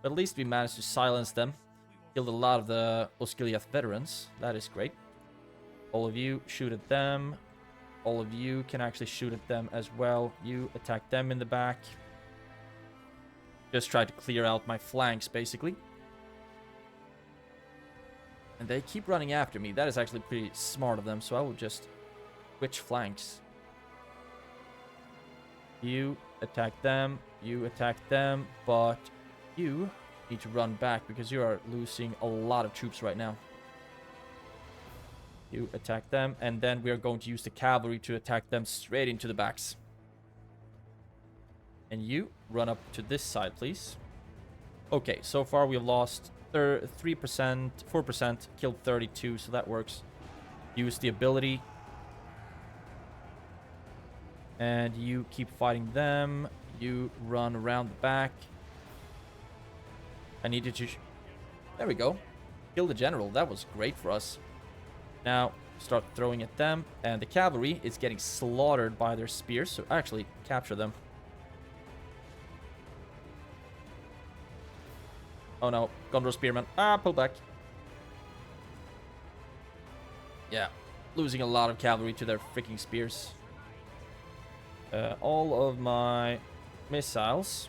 But at least we managed to silence them. Killed a lot of the Osgiliath veterans. That is great. All of you shoot at them. All of you can actually shoot at them as well. You attack them in the back. Just try to clear out my flanks, basically. And they keep running after me. That is actually pretty smart of them, so I will just switch flanks. You attack them. You attack them. But you need to run back because you are losing a lot of troops right now. You attack them. And then we are going to use the cavalry to attack them straight into the backs. And you run up to this side, please. Okay, so far we have lost 3%, 4%, killed 32, so that works. Use the ability. And you keep fighting them. You run around the back. I needed to... There we go. Kill the general. That was great for us. Now, start throwing at them. And the cavalry is getting slaughtered by their spears, so actually capture them. Oh no, Gondor spearmen. Pull back. Yeah, losing a lot of cavalry to their freaking spears. All of my missiles.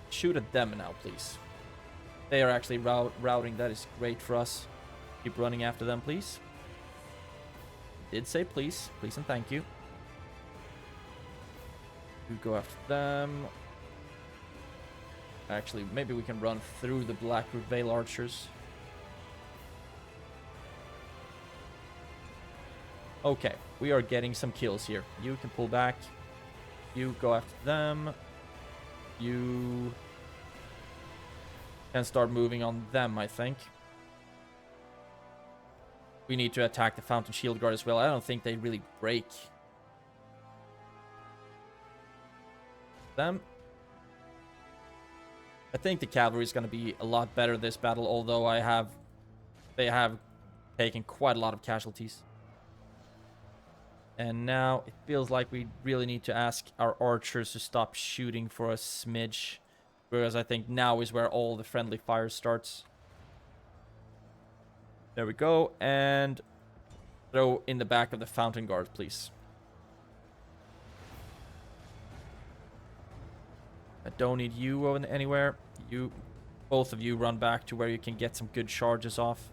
Shoot at them now, please. They are actually routing. That is great for us. Keep running after them, please. Did say please. Please and thank you. You go after them. Actually, maybe we can run through the Blackwood Vale archers. Okay, we are getting some kills here. You can pull back. You go after them. You can start moving on them, I think. We need to attack the Fountain Shield Guard as well. I don't think they really break. Them. I think the cavalry is going to be a lot better this battle, although they have taken quite a lot of casualties. And now it feels like we really need to ask our archers to stop shooting for a smidge, whereas I think now is where all the friendly fire starts. There we go, and throw in the back of the Fountain Guard, please. I don't need you anywhere. You, both of you, run back to where you can get some good charges off.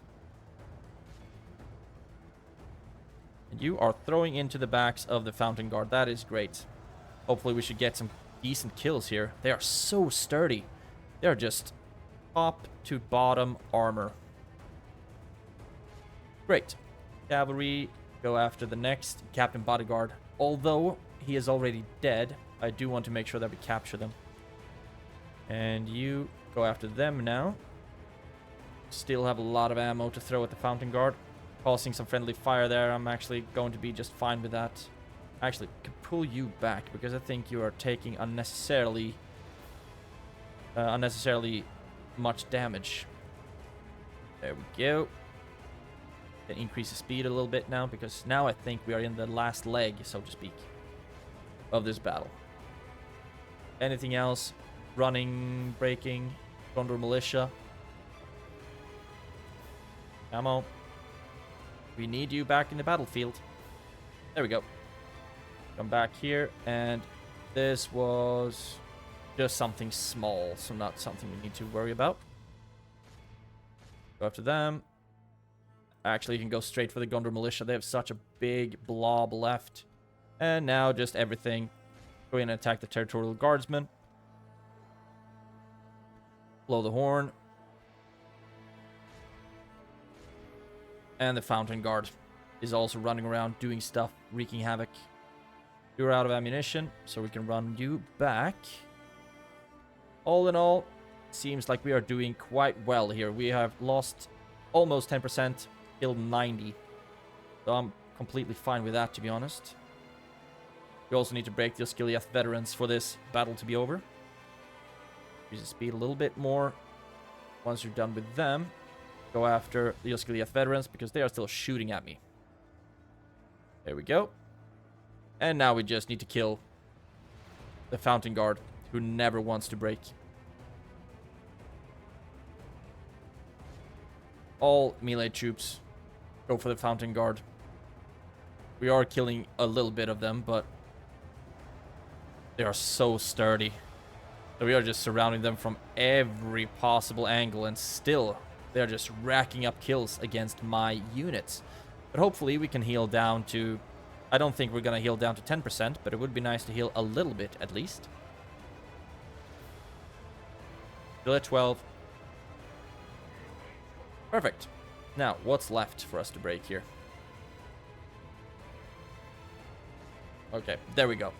And you are throwing into the backs of the Fountain Guard. That is great. Hopefully we should get some decent kills here. They are so sturdy. They are just top to bottom armor. Great. Cavalry, go after the next Captain Bodyguard. Although he is already dead, I do want to make sure that we capture them. And you go after them now. Still have a lot of ammo to throw at the Fountain Guard. Causing some friendly fire there. I'm actually going to be just fine with that. Actually, can pull you back because I think you are taking unnecessarily much damage. There we go. Can increase the speed a little bit now because now I think we are in the last leg, so to speak, of this battle. Anything else? Running, breaking, Gondor militia. Ammo. We need you back in the battlefield. There we go. Come back here, and this was just something small, so not something we need to worry about. Go after them. Actually, you can go straight for the Gondor militia. They have such a big blob left. And now just everything. Go in and attack the territorial guardsmen. Blow the horn. And the Fountain Guard is also running around doing stuff, wreaking havoc. You're out of ammunition, so we can run you back. All in all, seems like we are doing quite well here. We have lost almost 10%, killed 90. So I'm completely fine with that, to be honest. We also need to break the Osgiliath veterans for this battle to be over. Use the speed a little bit more. Once you're done with them, go after the Osgiliath veterans because they are still shooting at me. There we go. And now we just need to kill the Fountain Guard, who never wants to break. All melee troops go for the Fountain Guard. We are killing a little bit of them, but they are so sturdy. So we are just surrounding them from every possible angle, and still they are just racking up kills against my units. But hopefully we can heal down to... I don't think we're gonna heal down to 10%, but it would be nice to heal a little bit at least. Still at 12. Perfect. Now, what's left for us to break here? Okay, there we go.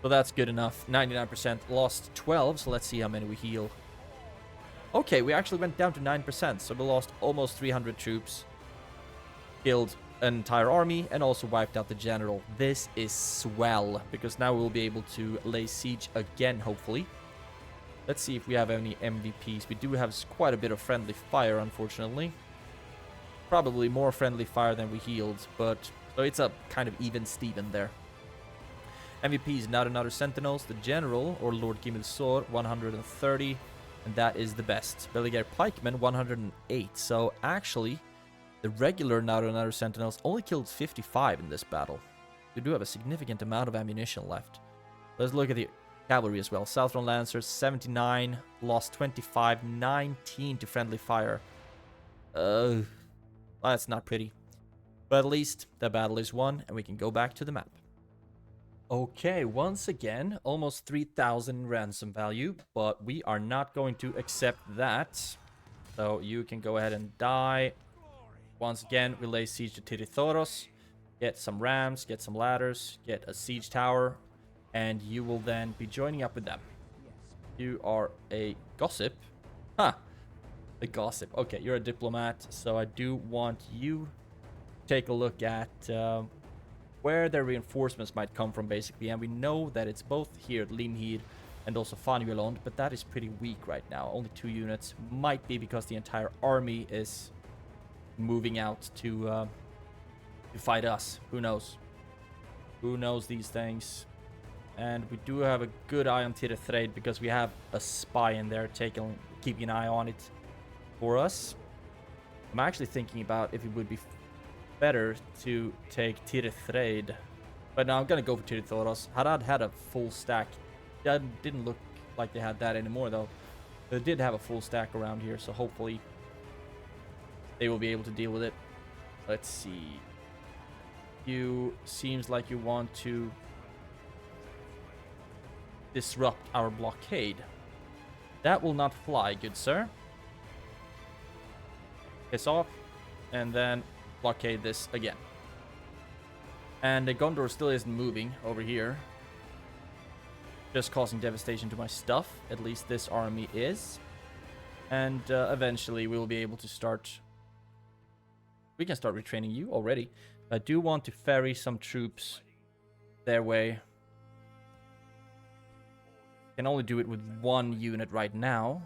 So that's good enough. 99%, lost 12, so let's see how many we heal. Okay, we actually went down to 9%, so we lost almost 300 troops. Killed an entire army, and also wiped out the general. This is swell, because now we'll be able to lay siege again, hopefully. Let's see if we have any MVPs. We do have quite a bit of friendly fire, unfortunately. Probably more friendly fire than we healed, but so it's a kind of even Steven there. MVPs, not another Sentinels. The General, or Lord Gimilsor, 130, and that is the best. Beliger Pikemen, 108. So actually, the regular Not Another Sentinels only killed 55 in this battle. We do have a significant amount of ammunition left. Let's look at the cavalry as well. Southron Lancers, 79, lost 25, 19 to friendly fire. That's not pretty. But at least the battle is won, and we can go back to the map. Okay, once again, almost 3,000 ransom value, but we are not going to accept that. So you can go ahead and die. Once again, we lay siege to Tirithoros, get some rams, get some ladders, get a siege tower, and you will then be joining up with them. You are a gossip. Huh. A gossip. Okay, you're a diplomat, so I do want you to take a look at where their reinforcements might come from, basically. And we know that it's both here at Limhir and also Fanjulond, but that is pretty weak right now. Only 2 units. Might be because the entire army is moving out to fight us. Who knows? Who knows these things? And we do have a good eye on Tirithraid because we have a spy in there keeping an eye on it for us. I'm actually thinking about if it would be better to take Tirithraid. But now I'm gonna go for Tirithoros. Harad had a full stack. That didn't look like they had that anymore though. They did have a full stack around here, so hopefully they will be able to deal with it. Let's see. You seems like you want to disrupt our blockade. That will not fly, good sir. Piss off, and then blockade this again. And the Gondor still isn't moving over here, just causing devastation to my stuff. At least this army is. And eventually we will be able to start. We can start retraining you already. I do want to ferry some troops their way. Can only do it with 1 unit right now.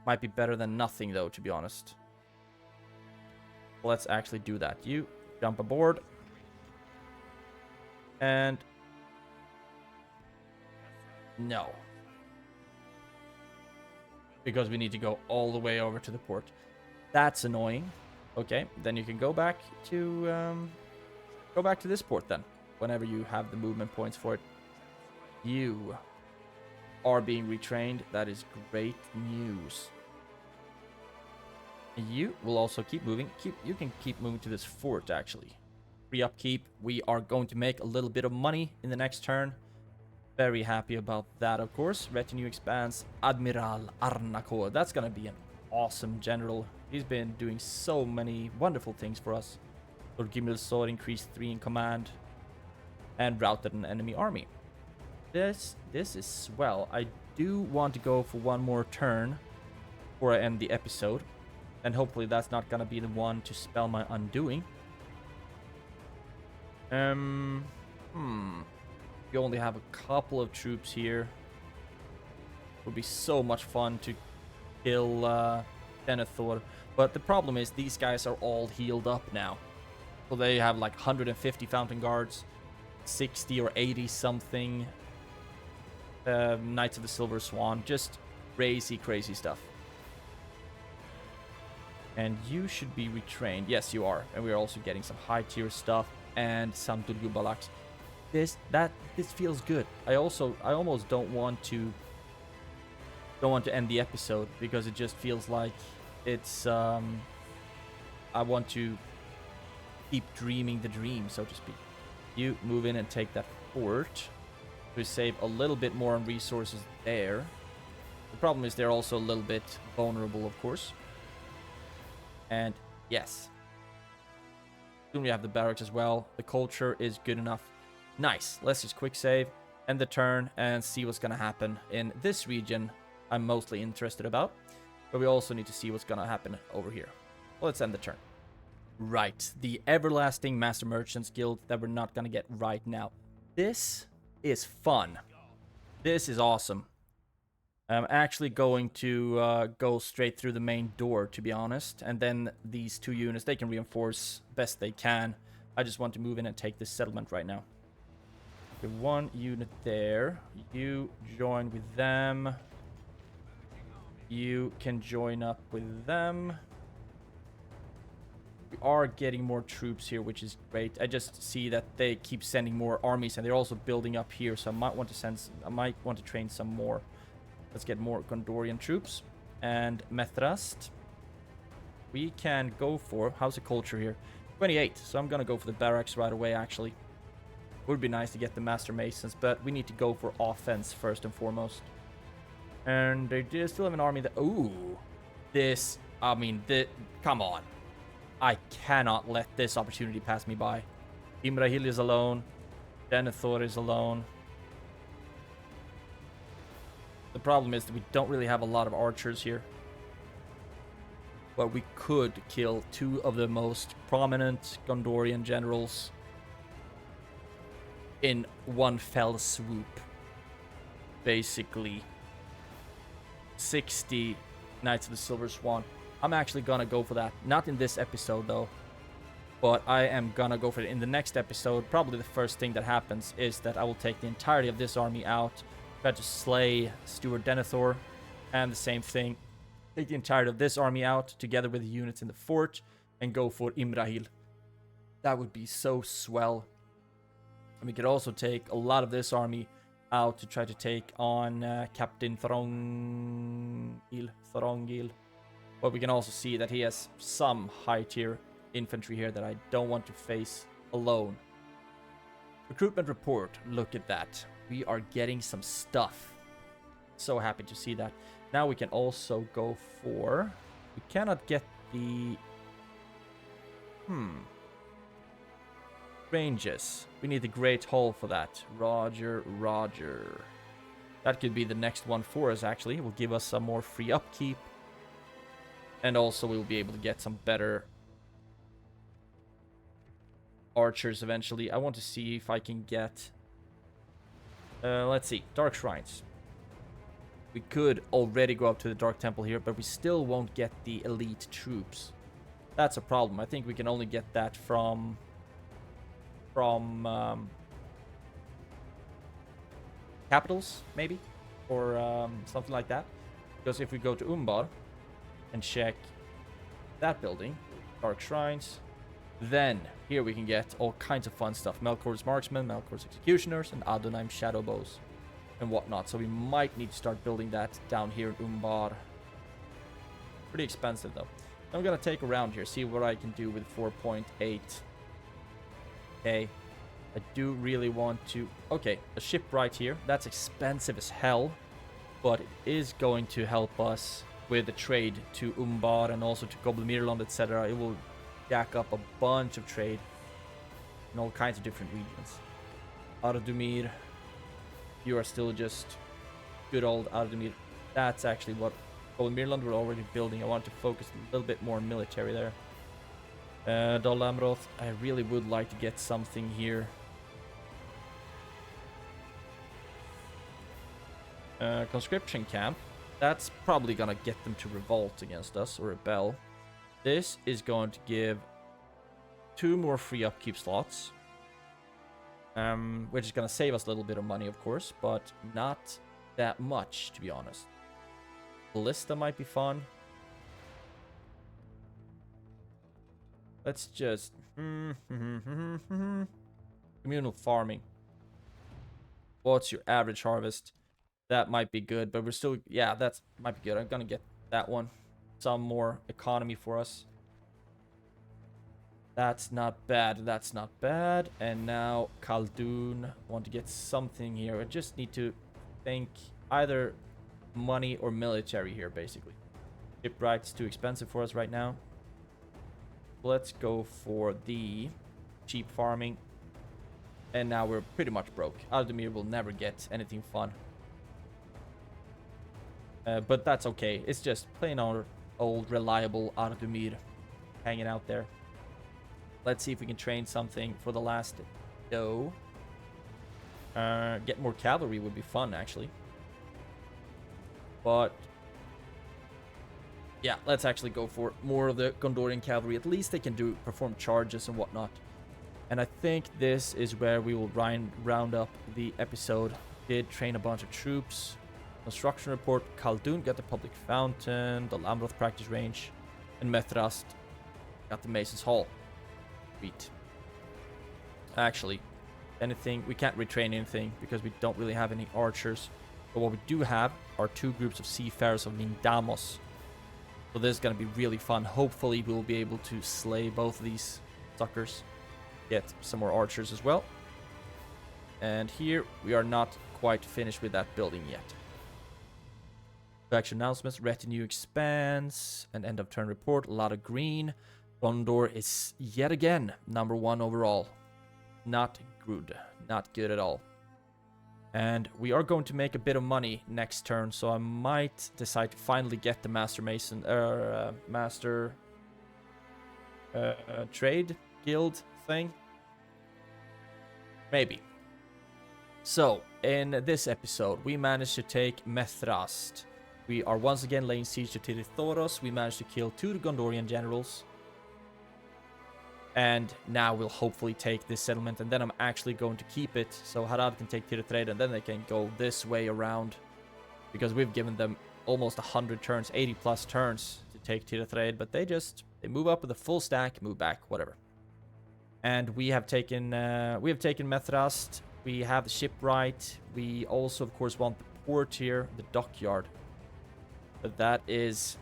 Might be better than nothing though, to be honest. Let's actually do that. You jump aboard. And no. Because we need to go all the way over to the port. That's annoying. Okay, then you can go back to this port then, whenever you have the movement points for it. You are being retrained. That is great news. You will also keep moving. You can keep moving to this fort, actually. Free upkeep. We are going to make a little bit of money in the next turn. Very happy about that, of course. Retinue expands. Admiral Arnakor. That's going to be an awesome general. He's been doing so many wonderful things for us. Lord Gimilsor increased 3 in command and routed an enemy army. This is swell. I do want to go for one more turn before I end the episode. And hopefully that's not gonna be the one to spell my undoing. We only have a couple of troops here. It would be so much fun to kill Denethor. But the problem is these guys are all healed up now. So they have like 150 fountain guards, 60 or 80 something Knights of the Silver Swan. Just crazy stuff. And you should be retrained. Yes, you are. And we're also getting some high tier stuff and some Durgubalaks. This feels good. I almost don't want to end the episode because it just feels like it's I want to keep dreaming the dream, so to speak. You move in and take that fort. We save a little bit more on resources there. The problem is they're also a little bit vulnerable, of course. And yes. Soon we have the barracks as well. The culture is good enough. Nice. Let's just quick save, end the turn, and see what's going to happen in this region I'm mostly interested about. But we also need to see what's going to happen over here. Let's end the turn. Right. The Everlasting Master Merchants Guild that we're not going to get right now. This is fun. This is awesome. I'm actually going to go straight through the main door, to be honest. And then these two units, they can reinforce best they can. I just want to move in and take this settlement right now. Okay, one unit there. You join with them. You can join up with them. We are getting more troops here, which is great. I just see that they keep sending more armies, and they're also building up here. So I might want to train some more. Let's get more Gondorian troops. And Methrast. We can go for... How's the culture here? 28. So I'm going to go for the barracks right away, actually. Would be nice to get the Master Masons, but we need to go for offense first and foremost. And they do still have an army that... Ooh. This... I mean, come on. I cannot let this opportunity pass me by. Imrahil is alone. Denethor is alone. The problem is that we don't really have a lot of archers here. But we could kill two of the most prominent Gondorian generals in one fell swoop. Basically, 60 Knights of the Silver Swan. I'm actually gonna go for that. Not in this episode, though. But I am gonna go for it in the next episode. Probably the first thing that happens is that I will take the entirety of this army out. Try to slay Steward Denethor, and the same thing. Take the entirety of this army out, together with the units in the fort, and go for Imrahil. That would be so swell. And we could also take a lot of this army out to try to take on Captain Thorongil. But we can also see that he has some high-tier infantry here that I don't want to face alone. Recruitment report, look at that. We are getting some stuff. So happy to see that. Now we can also go for... We cannot get the... Ranges. We need the Great Hall for that. Roger, roger. That could be the next one for us, actually. It will give us some more free upkeep. And also we'll be able to get some better archers eventually. I want to see if I can get... let's see. Dark Shrines. We could already go up to the Dark Temple here, but we still won't get the elite troops. That's a problem. I think we can only get that from capitals, maybe? Or something like that. Because if we go to Umbar and check that building, Dark Shrines, then here we can get all kinds of fun stuff. Melkor's Marksmen, Melkor's Executioners, and Ar-Âdunâim Shadow Bows and whatnot. So we might need to start building that down here in Umbar. Pretty expensive though. I'm gonna take around here, see what I can do with 4.8. Okay, I do really want to... Okay, a ship right here. That's expensive as hell, but it is going to help us with the trade to Umbar and also to Gobblemirland, etc. It will jack up a bunch of trade in all kinds of different regions. Ar-Âdunâim, you are still just good old Ar-Âdunâim. That's actually what Gobblemirland we're already building. I want to focus a little bit more on military there. Dol Amroth, I really would like to get something here. Conscription camp. That's probably gonna get them to revolt against us or rebel. This is going to give 2 more free upkeep slots. Which is gonna save us a little bit of money, of course, but not that much, to be honest. Ballista might be fun. Let's just... Communal farming. What's your average harvest? That might be good, but we're still... Yeah, that might be good. I'm gonna get that one. Some more economy for us. That's not bad. That's not bad. And now Khaldun. Want to get something here. I just need to think either money or military here, basically. Shipwright's too expensive for us right now. Let's go for the cheap farming. And now we're pretty much broke. Aldemir will never get anything fun. But that's okay. It's just plain old reliable Ar-Âdunâim hanging out there. Let's see if we can train something for the last dough. Get more cavalry would be fun, actually. But yeah, let's actually go for more of the Gondorian cavalry. At least they can perform charges and whatnot. And I think this is where we will round up the episode. Did train a bunch of troops. Construction report. Khaldun got the public fountain, the Lamroth practice range, and Methrast got the Mason's Hall. Sweet. Actually, anything, we can't retrain anything because we don't really have any archers. But what we do have are 2 groups of seafarers of Mindamos. So this is going to be really fun. Hopefully we'll be able to slay both of these suckers. Get some more archers as well. And here we are not quite finished with that building yet. Action announcements, retinue expands, and end of turn report, a lot of green. Gondor is yet again #1 overall. Not good. Not good at all. And we are going to make a bit of money next turn, so I might decide to finally get the Master Mason, Master Trade Guild thing. Maybe. So, in this episode, we managed to take Methrast. We are once again laying siege to Tirithorus. We managed to kill 2 Gondorian generals. And now we'll hopefully take this settlement, and then I'm actually going to keep it. So Harad can take Tirithred, and then they can go this way around. Because we've given them almost 100 turns, 80 plus turns to take Tirithred, but they move up with a full stack, move back, whatever. And we have taken Methrast. We have the shipwright. We also, of course, want the port here, the dockyard. But that is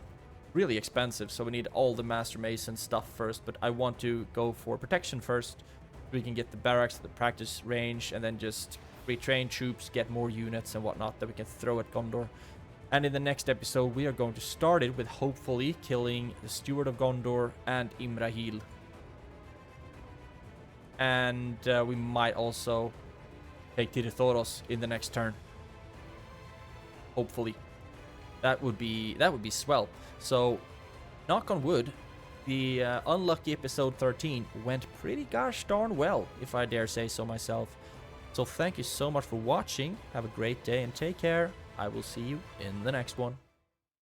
really expensive, so we need all the Master Mason stuff first. But I want to go for protection first. We can get the barracks, the practice range, and then just retrain troops, get more units and whatnot that we can throw at Gondor. And in the next episode, we are going to start it with hopefully killing the Steward of Gondor and Imrahil. And we might also take Tirithorus in the next turn. Hopefully. That would be swell. So, knock on wood, the unlucky episode 13 went pretty gosh darn well, if I dare say so myself. So thank you so much for watching. Have a great day and take care. I will see you in the next one.